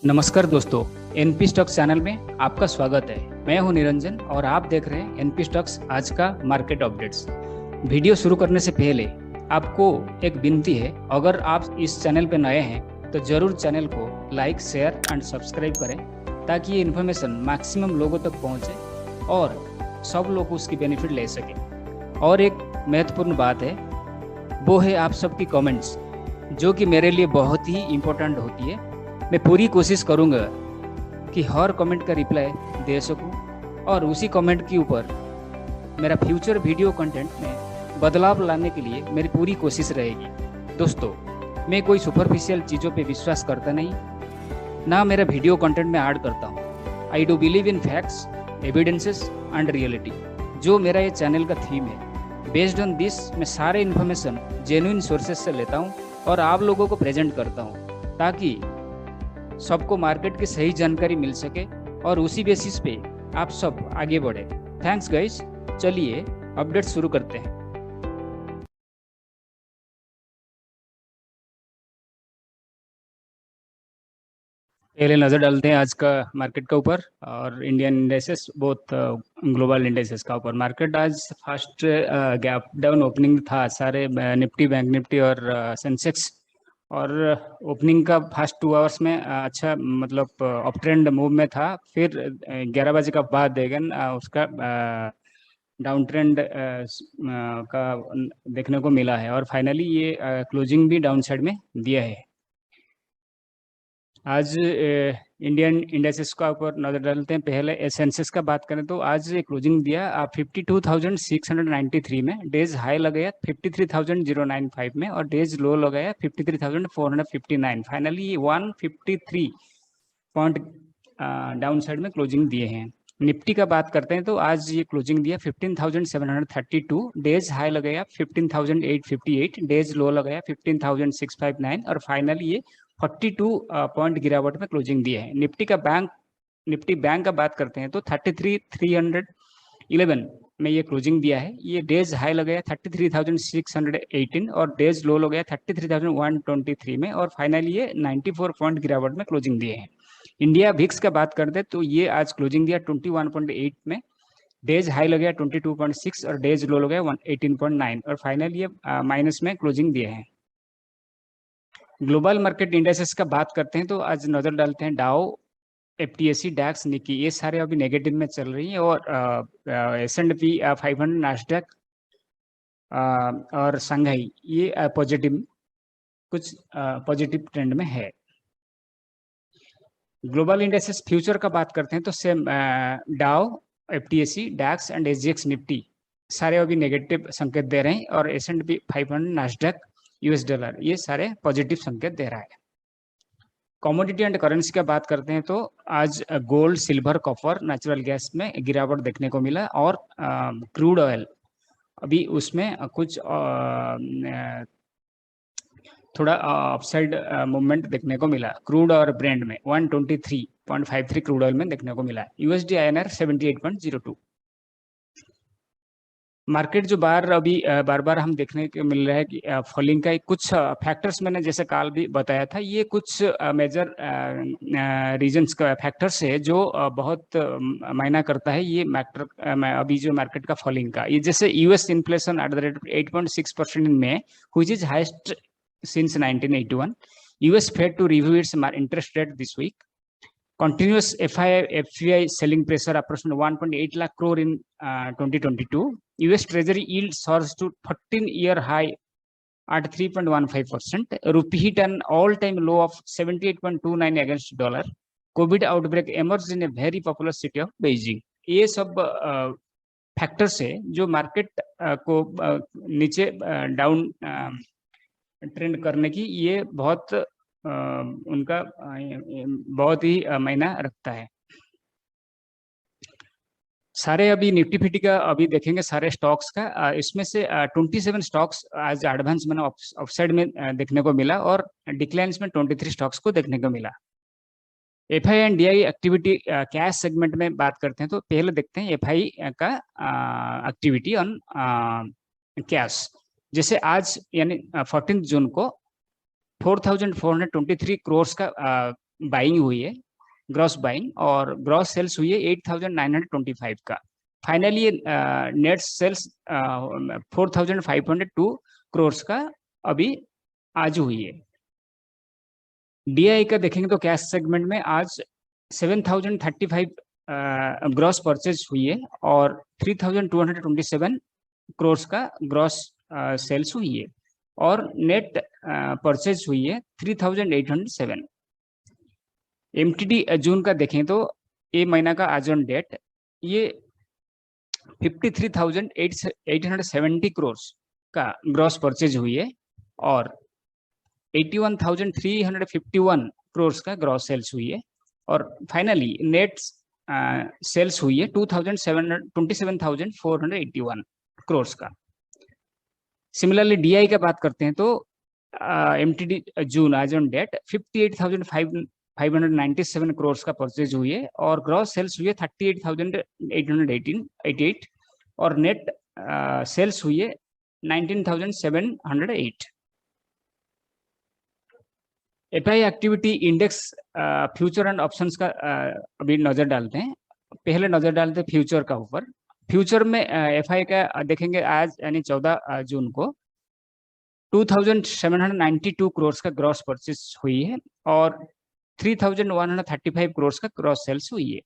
नमस्कार दोस्तों, NP stocks channel में आपका स्वागत है। मैं हूं निरंजन और आप देख रहे हैं एनपी स्टॉक्स आज का मार्केट अपडेट्स। वीडियो शुरू करने से पहले आपको एक विनती है, अगर आप इस चैनल पर नए हैं तो जरूर चैनल को लाइक, शेयर एंड सब्सक्राइब करें ताकि ये इन्फॉर्मेशन मैक्सिमम लोगों तक पहुंचे और सब लोग उसकी बेनिफिट ले सकें। और एक महत्वपूर्ण बात है, वो है आप सबकी कमेंट्स, जो कि मेरे लिए बहुत ही इम्पोर्टेंट होती है। मैं पूरी कोशिश करूंगा कि हर कमेंट का रिप्लाई दे सकूं और उसी कमेंट के ऊपर मेरा फ्यूचर वीडियो कंटेंट में बदलाव लाने के लिए मेरी पूरी कोशिश रहेगी। दोस्तों, मैं कोई सुपरफिशियल चीज़ों पे विश्वास करता नहीं, ना मेरा वीडियो कंटेंट में ऐड करता हूँ। I do believe in facts, evidences and reality, जो मेरा ये चैनल का थीम है। बेस्ड ऑन दिस मैं सारे इन्फॉर्मेशन जेन्युइन सोर्सेज से लेता हूँ और आप लोगों को प्रेजेंट करता हूँ ताकि सबको मार्केट की सही जानकारी मिल सके और उसी बेसिस पे आप सब आगे बढ़े। थैंक्स गाइस, चलिए अपडेट शुरू करते हैं। पहले नज़र डालते हैं आज का मार्केट का ऊपर और इंडियन इंडेक्सेस, बहुत ग्लोबल इंडेक्सेस का ऊपर। मार्केट आज फर्स्ट गैप डाउन ओपनिंग था, सारे निफ्टी, बैंक निफ्टी और सेंसेक्स। और ओपनिंग का फर्स्ट 2 आवर्स में अच्छा मतलब अप ट्रेंड मूव में था। फिर 11 बजे का बाद अगेन उसका डाउन ट्रेंड का देखने को मिला है और फाइनली ये क्लोजिंग भी डाउन साइड में दिया है। आज इंडियन इंडेक्सेस का ऊपर नजर डालते हैं। पहले सेंसेक्स का बात करें तो आज क्लोजिंग दिया 52,693 में। डेज हाई लगाया 53,095 में और डेज लो लगाया 53,459। फाइनली 153 पॉइंट डाउन साइड में क्लोजिंग दिए हैं। निफ्टी का बात करते हैं तो आज ये क्लोजिंग दिया 15,732। डेज हाई लगाया 15,858, डेज लो लगाया 15,659 और फाइनली ये 42 पॉइंट गिरावट में क्लोजिंग दिए हैं। निफ्टी बैंक का बात करते हैं तो 33,311 में ये क्लोजिंग दिया है। ये डेज हाई लगाया 33,618 और डेज लो लगाया 33,123 में और फाइनली ये 94 पॉइंट गिरावट में क्लोजिंग दिए हैं। इंडिया विक्स का बात करते हैं तो ये आज क्लोजिंग दिया 21.8 में। डेज हाई लगाया 22.6 और डेज लो लगाया 18.9 और फाइनली ये माइनस में क्लोजिंग दिए हैं। ग्लोबल मार्केट इंडेक्सेस का बात करते हैं तो आज नजर डालते हैं डाउ, एफटीएसी, डैक्स, निकी, ये सारे अभी नेगेटिव में चल रही है और S&P 500, नास्डैक और संघाई ये पॉजिटिव, कुछ पॉजिटिव ट्रेंड में है। ग्लोबल इंडेक्सेस फ्यूचर का बात करते हैं तो सेम डाउ, एफटीएसी, डैक्स एंड एसजीएक्स निफ्टी सारे अभी नेगेटिव संकेत दे रहे हैं और S&P 500, नास्डैक, यूएस डॉलर ये सारे पॉजिटिव संकेत दे रहा है। कमोडिटी एंड करेंसी का बात करते हैं तो आज gold, silver, copper, natural gas में गिरावट देखने को मिला और क्रूड ऑयल अभी उसमें कुछ थोड़ा अपसाइड मूवमेंट देखने को मिला। क्रूड और ब्रेंड में 123.53 क्रूड ऑयल में देखने को मिला। USD INR 78.02। मार्केट जो बार बार हम देखने को मिल रहा है कि फॉलिंग का कुछ फैक्टर्स मैंने जैसे काल भी बताया था, ये कुछ मेजर रीजंस का फैक्टर्स है जो बहुत मायना करता है ये मैटर अभी जो मार्केट का फॉलिंग का। ये जैसे US inflation at the rate 8.6% in May, which is highest since 1981. US Fed to review its interest rate this week. Continuous FPI selling pressure approximately 1.8 lakh crore in 2022. US Treasury yield surged to 13-year high at 3.15%. Rupee hit an all-time low of 78.29 against dollar. COVID outbreak emerged in a very populous city of Beijing. ये सब factors है जो market को नीचे down trend करने की ये बहुत उनका बहुत ही मायना रखता है। सारे अभी निफ्टी फिफ्टी का अभी देखेंगे सारे स्टॉक्स का। इसमें से 27 स्टॉक्स आज एडवांस मैंने ऑफसाइड में देखने को मिला और डिक्लाइंस में 23 स्टॉक्स को देखने को मिला। FI and DI activity cash segment में बात करते हैं तो पहले देखते हैं एफआई का एक्टिविटी ऑन कैश। जैसे आज यानी 14 जून को 4,423 करोड़ का बाइंग हुई है, ग्रॉस बाइंग, और ग्रॉस सेल्स हुई है 8,925 का। फाइनली नेट सेल्स 4,502 करोड़ का अभी आज हुई है। डीआई का देखेंगे तो कैश सेगमेंट में आज 7,035 ग्रॉस परचेज हुई है और 3,227 करोड़ का ग्रॉस सेल्स हुई है और नेट परचेज हुई है 3,807। एमटीडी जून का देखें तो ये महीना का आज ऑन डेट ये 53,870 करोड़ का ग्रॉस परचेज हुई है और 81,351 करोड़ का ग्रॉस सेल्स हुई है और फाइनली नेट सेल्स हुई है 27,481 करोड़ का। सिमिलरली डीआई का बात करते हैं तो एमटीडी जून आज ऑन डेट 58,597 करोड़ का परचेज हुई है और ग्रॉस सेल्स हुई है 38,888 और नेट सेल्स हुई है 19,708। FI activity index future and options का अभी नजर डालते हैं। पहले नजर डालते हैं फ्यूचर का ऊपर। फ्यूचर में एफआई का देखेंगे आज यानी 14 जून को 2,792 करोड़ का ग्रॉस परचेज हुई है और 3,135 करोड़ का ग्रॉस सेल्स हुई है।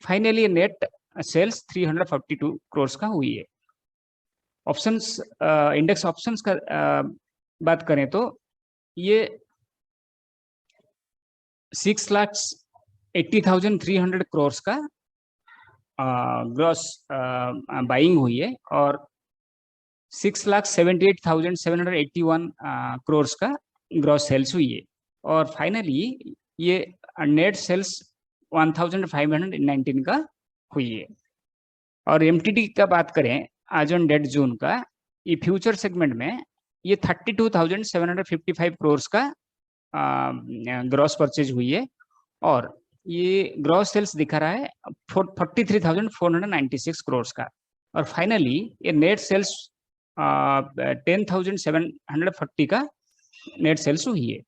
फाइनली नेट सेल्स 342 करोड़ का हुई है। ऑप्शंस इंडेक्स ऑप्शंस का बात करें तो ये 6,80,300 करोड़ का ग्रॉस बाइंग हुई है और 6,78,781 करोड़ का ग्रॉस सेल्स हुई है और फाइनली ये नेट सेल्स 1,519 का हुई है। और एमटीडी का बात करें आज ऑन डेट जून का, ये फ्यूचर सेगमेंट में ये 32,755 करोड़ का ग्रॉस परचेज हुई है और ये ग्रॉस सेल्स दिखा रहा है 43,496 करोड़ का और फाइनली ये नेट सेल्स 10,740 का नेट सेल्स हुई है।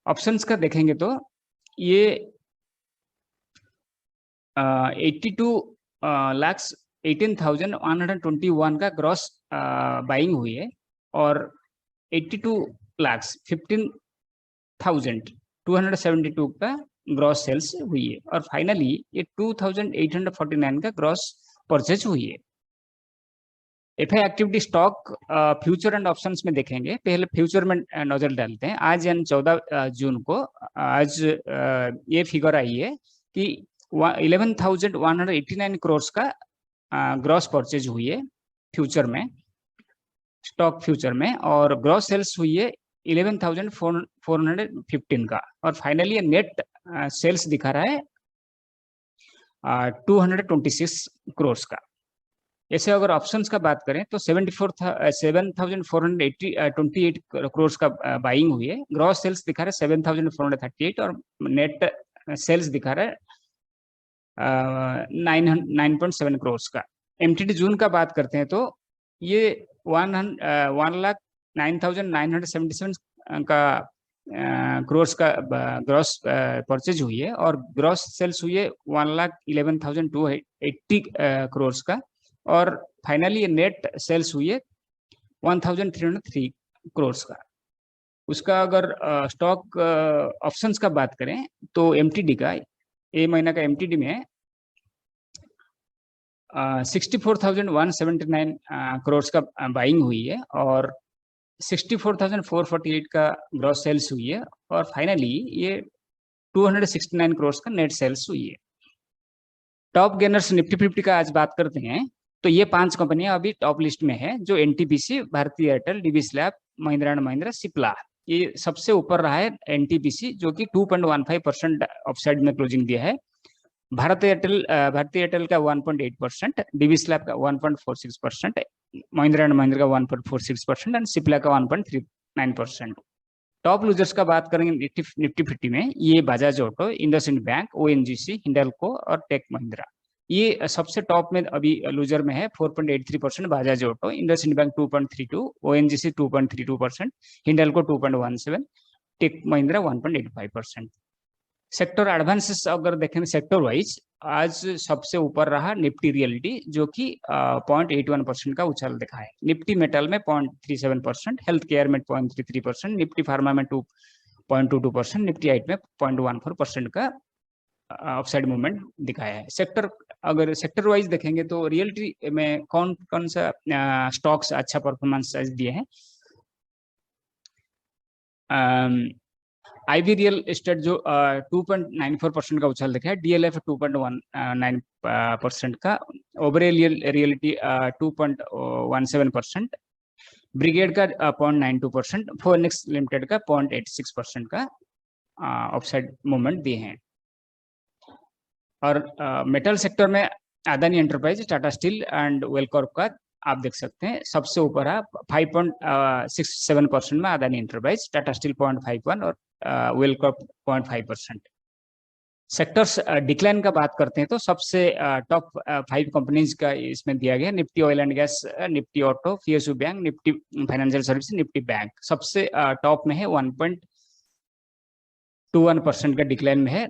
ऑप्शंस का देखेंगे तो ये 82,18,121 का ग्रॉस बाइंग हुई है और 82,15,272 का ग्रॉस सेल्स हुई है और फाइनली ये 2,849 का ग्रॉस परचेज हुई है। FI activity stock future and options में देखेंगे। पहले फ्यूचर में नजर डालते हैं। आज यानी 14 जून को आज ये फिगर आई है कि 11,189 करोड़ का ग्रॉस परचेज हुई है फ्यूचर में, स्टॉक फ्यूचर में, और ग्रॉस सेल्स हुई है 11,415 का और फाइनली नेट सेल्स दिखा रहा है 226 करोड़ का। ऐसे अगर ऑप्शंस का बात करें तो 7,428 करोड़ का बाइंग हुई है, ग्रॉस सेल्स दिखा रहा है 7,438 और नेट सेल्स दिखा रहा है 9.7 करोड़ का। एमटीडी जून का बात करते हैं तो ये 1,09,977 का करोड़ का ग्रॉस परचेज हुई है और ग्रॉस सेल्स हुई है 1,11,280 करोड़ का और फाइनली नेट सेल्स हुई है 1,303 करोड़ का। उसका अगर स्टॉक ऑप्शंस का बात करें तो एमटीडी का ये महीना का एमटीडी में 64,179 करोड़ का बाइंग हुई है और 64,448 का ग्रॉस सेल्स हुई है और फाइनली ये 269 करोड़ का नेट सेल्स हुई है। टॉप गेनर्स निफ्टी 50 का आज बात करते हैं तो ये 5 कंपनियां अभी टॉप लिस्ट में है, जो NTPC, Bharti Airtel, DB slab, Mahindra and Mahindra, Cipla. ये सबसे ऊपर रहा है एनटीपीसी जो कि 2.15% अपसाइड में क्लोजिंग दिया है। भारती एयरटेल का 1.8%, डीबी स्लैब का 1.46%, महिंद्रा एंड महिंद्रा का 1.46% एंड सिप्ला का 1.39%। टॉप लूजर्स का बात करेंगे निफ्टी 50 में, ये Bajaj auto, IndusInd bank, ONGC, Hindalco और टेक महिंद्रा। ये सबसे टॉप में अभी लूजर में है 4.83%, Bajaj auto, IndusInd bank 2.32%, ONGC 2.32%, Hindalco 2.17%, tech Mahindra 1.85%। Sector advances अगर देखें सेक्टर वाइज, आज सबसे ऊपर रहा निफ्टी रियलिटी जो कि 0.81% का उछाल दिखा है। निफ्टी मेटल में 0.37%, हेल्थ केयर में 0.33%, निफ्टी फार्मा में 2.22%, निफ्टी आइट में 0.14% का अपसाइड मूवमेंट दिखाया है। सेक्टर अगर सेक्टर वाइज देखेंगे तो रियलिटी में कौन कौन सा स्टॉक्स अच्छा परफॉर्मेंस दिए हैं। आईवी रियल एस्टेट जो 2.94% का उछाल दिखा है, डीएलएफ 2.19% का, ओबेरॉय रियलिटी 2.17%, ब्रिगेड का 0.92%, फोरेनिक्स लिमिटेड का 0.86% का अपसाइड मूवमेंट दिए हैं। और मेटल सेक्टर में Adani enterprise, Tata steel and Welcorp का आप देख सकते हैं सबसे ऊपर है 5.67% में अदानी एंटरप्राइज, टाटा स्टील 0.51 और वेलकॉर्प 0.5%। सेक्टर्स डिक्लाइन का बात करते हैं तो सबसे टॉप 5 कंपनीज का इसमें दिया गया, Nifty oil and gas, Nifty auto, PSU bank, Nifty financial service, Nifty bank. सबसे टॉप में है 1.21% का डिक्लाइन में है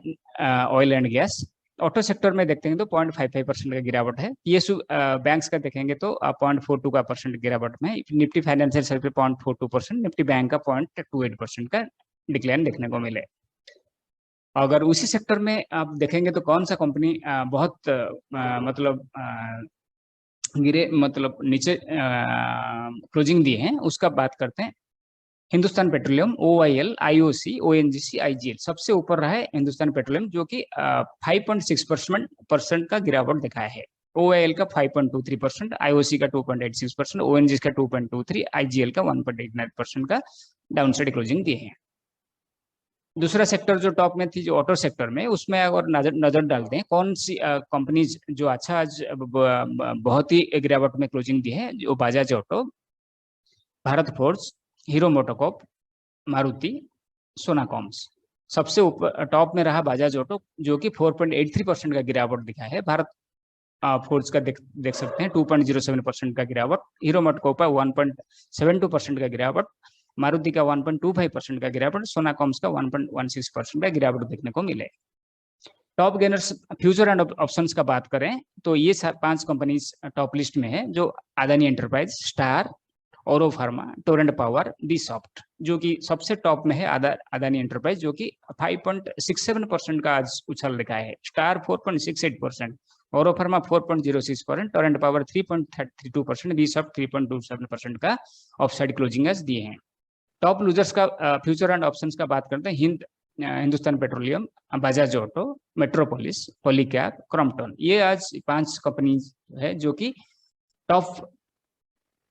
oil and gas. Auto sector में देखते हैं तो 0.55% का गिरावट है। पीएसयू बैंक्स का देखेंगे तो 0.42 का परसेंट गिरावट में, Nifty financial service 0.42%, Nifty bank का 0.28% का डिक्लाइन देखने को मिले। अगर उसी सेक्टर में आप देखेंगे तो कौन सा कंपनी बहुत मतलब गिरे, मतलब नीचे क्लोजिंग दिए हैं, उसका बात करते हैं। Hindustan petroleum, OIL, IOC, ONGC, IGL। सबसे ऊपर रहा है हिंदुस्तान पेट्रोलियम जो कि 5.6% का गिरावट दिखाया है। OIL का 5.23%, IOC का 2.86%, ONGC का 2.23%, IGL का 1.89% का डाउनसाइड क्लोजिंग दिए हैं। दूसरा सेक्टर जो टॉप में थी जो ऑटो सेक्टर में, उसमें अगर नजर डालते हैं कौन सी कंपनीज जो अच्छा आज बहुत ही गिरावट में क्लोजिंग दी है, जो Bajaj auto, Bharat forge, Hero MotoCorp, Maruti, सोनाकॉम्स। सबसे ऊपर टॉप में रहा बजाज ऑटो जो कि 4.83% का गिरावट दिखा है। भारत फोर्ज का देख सकते हैं 2.07% का गिरावट, हीरो मोटोकॉर्प 1.72% का गिरावट, मारुति का 1.25% का गिरावट, सोनाकॉम्स का 1.16% का गिरावट देखने को मिले। Top gainers future and options का बात करें तो ये 5 कंपनीज टॉप लिस्ट में है, जो अदानी एंटरप्राइज, स्टार, औरो फार्मा, टोरेंट पावर, दी सॉफ्ट। जो कि सबसे टॉप में है अदानी एंटरप्राइज जो कि 5.67% का आज उछाल दिखाया है, स्टार 4.68%, औरो फार्मा 4.06%, टोरेंट पावर 3.32%, दी सॉफ्ट 3.27% का ऑफसाइड क्लोजिंग आज दिए हैं। टॉप लूजर्स का फ्यूचर एंड ऑप्शंस का बात करते हैं। Hindustan petroleum, Bajaj auto, metropolis, Polycab, Crompton. ये आज 5 कंपनी है जो कि टॉप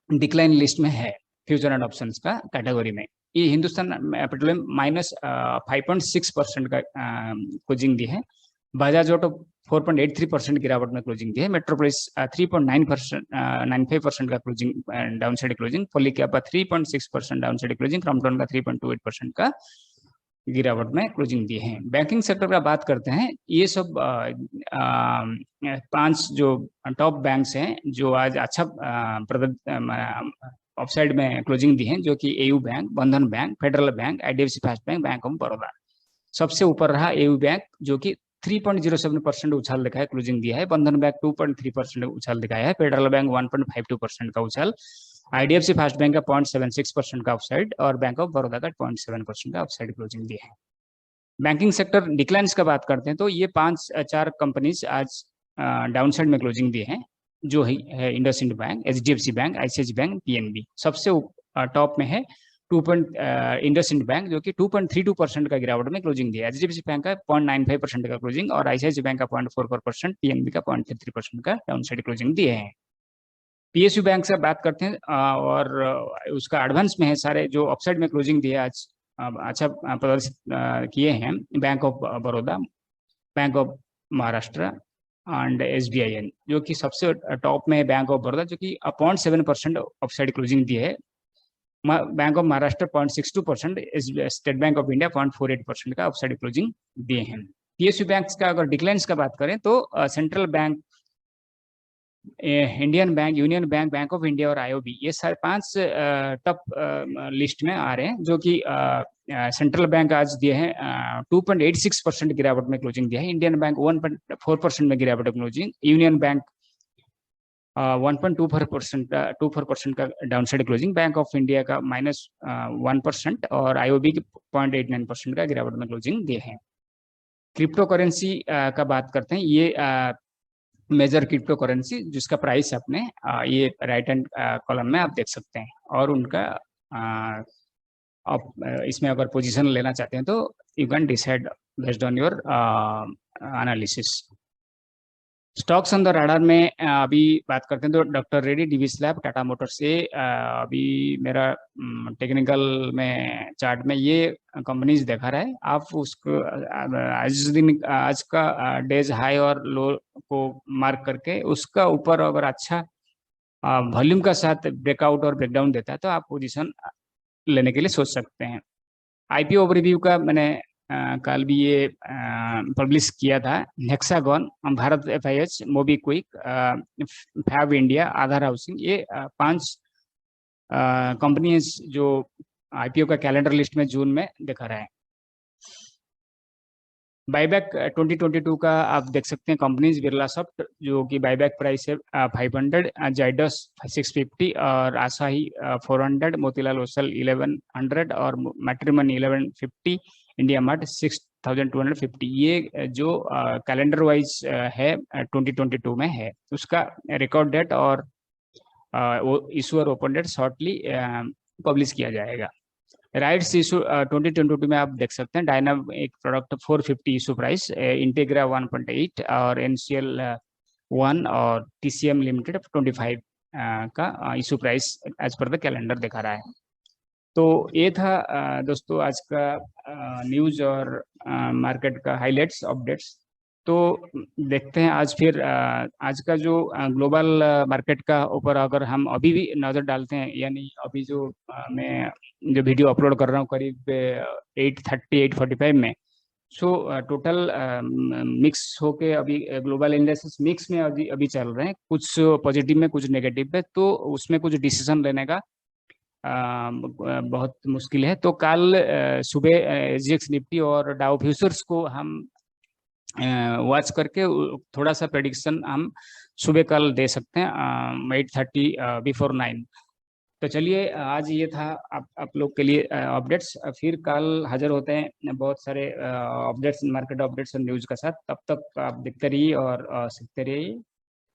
डिक्लाइन लिस्ट में है फ्यूचर एंड ऑप्शंस का कैटेगरी में। ये हिंदुस्तान पेट्रोलियम -5.6% का क्लोजिंग दी है, बजाज ऑटो 4.83% गिरावट में क्लोजिंग दी है, मेट्रोपोलिस 3.95% का closing downside closing, Polycab 3.6% downside closing, Crompton का 3.28% का गिरावट में क्लोजिंग दिए हैं। बैंकिंग सेक्टर का बात करते हैं, ये सब 5 जो टॉप बैंक्स हैं जो आज अच्छा अपसाइड में क्लोजिंग दी है, जो कि एयू बैंक, बंधन bank, federal bank, IDFC first bank, bank of Baroda. सबसे ऊपर रहा एयू बैंक जो कि 3.07% उछाल दिखा है, क्लोजिंग दिया है। बंधन बैंक 2.3% उछाल दिखाया है, फेडरल बैंक 1.52% का उछाल, IDFC फर्स्ट बैंक का 0.76% का अपसाइड और बैंक ऑफ बड़ौदा का 0.7% का अपसाइड क्लोजिंग दिया है। बैंकिंग सेक्टर डिक्लाइंस का बात करते हैं तो ये 5-4 कंपनीज आज डाउनसाइड में क्लोजिंग दिए हैं, जो है IndusInd bank, HDFC bank, ICICI bank, PNB। सबसे टॉप में है इंडसइंड बैंक जो कि 2.32% का गिरावट में क्लोजिंग दिया है, HDFC बैंक का 0.95% का क्लोजिंग और ICICI बैंक का 0.44%, PNB का 0.33% का डाउनसाइड क्लोजिंग दिए हैं। PSU बैंक से बात करते हैं और उसका एडवांस में है सारे जो अपसाइड में क्लोजिंग दिए आज अच्छा प्रदर्शित किए हैं, bank of Baroda, bank of Maharashtra and SBIN, जो कि सबसे टॉप में है बैंक ऑफ बड़ौदा जो कि 0.7% अपसाइड क्लोजिंग दिए है, bank of Maharashtra 0.62%, state bank of India 0.48% का अपसाइड क्लोजिंग दिए हैं। PSU बैंक्स का अगर डिक्लाइंस का बात करें तो central bank Indian bank, union bank, bank of India और आईओबी, ये सारे 5 टॉप लिस्ट में आ रहे हैं, जो कि सेंट्रल बैंक आज दिए हैं 2.86% गिरावट में क्लोजिंग दिया है। इंडियन बैंक 1.4% में गिरावट में क्लोजिंग, यूनियन बैंक 1.24% का downside closing, bank of India का -1% और आईओबी की 0.89% का गिरावट में क्लोजिंग दिए हैं। क्रिप्टो करेंसी का बात करते हैं। ये मेजर क्रिप्टो करेंसी जिसका प्राइस अपने ये राइट हैंड कॉलम में आप देख सकते हैं, और उनका आप इसमें अगर पोजीशन लेना चाहते हैं तो you can decide based on your analysis. Stocks on the radar में अभी बात करते हैं तो doctor Reddy, Divi's lab, Tata Motors, ये अभी मेरा टेक्निकल में चार्ट में ये कंपनीज दिखा रहा है। आप उसको आज का डेज हाई और लो को मार्क करके उसका ऊपर अगर अच्छा वॉल्यूम का साथ ब्रेकआउट और ब्रेकडाउन देता है तो आप पोजीशन लेने के लिए सोच सकते हैं। आईपीओ ओवरव्यू का मैंने कल भी ये पब्लिश किया था। Hexagon, Bharat FIH, MobiKwik, Fab India, Aadhaar housing, ये 5 कंपनी जो आईपीओ का कैलेंडर लिस्ट में जून में दिखा रहा है। बाईबैक 2022 का आप देख सकते हैं कंपनीज, बिरला सॉफ्ट जो कि बाईबैक प्राइस है 500, जाइडस 650 और आसाही 400, मोतीलाल ओसल 1100 और मैट्रिमनी 1150, इंडिया मार्ट 6250। ये जो कैलेंडर वाइज है 2022 में है, उसका रिकॉर्ड डेट और issuer open date shortly publish किया जाएगा। राइट्स इशू 2022 में आप देख सकते हैं। डायनाम एक प्रोडक्ट 450 इशू प्राइस, इंटेग्रा 1.8 और एनसीएल 1 और टीसीएम लिमिटेड 25 का issue price as per the calendar दिखा रहा है। तो ये था दोस्तों आज का न्यूज और मार्केट का हाइलाइट्स, अपडेट्स। तो देखते हैं आज फिर आज का जो ग्लोबल मार्केट का ऊपर अगर हम अभी भी नज़र डालते हैं, यानी अभी जो मैं जो वीडियो अपलोड कर रहा हूँ करीब 8:30 8:45 में, सो टोटल मिक्स होके अभी ग्लोबल इंडेक्सेस मिक्स में अभी चल रहे हैं, कुछ पॉजिटिव में कुछ नेगेटिव में, तो उसमें कुछ डिसीजन लेने का बहुत मुश्किल है। तो कल सुबह एसजीएक्स निफ्टी और डाउ फ्यूचर्स को हम वॉच करके थोड़ा सा प्रेडिक्शन हम सुबह कल दे सकते हैं 8:30 बिफोर 9। तो चलिए आज ये था आप लोग के लिए अपडेट्स। फिर कल हाजिर होते हैं बहुत सारे अपडेट्स, मार्केट अपडेट्स और न्यूज़ का साथ। तब तक आप देखते रहिए और सीखते रहिए।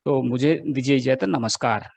तो मुझे दीजिए इजाज़त, नमस्कार।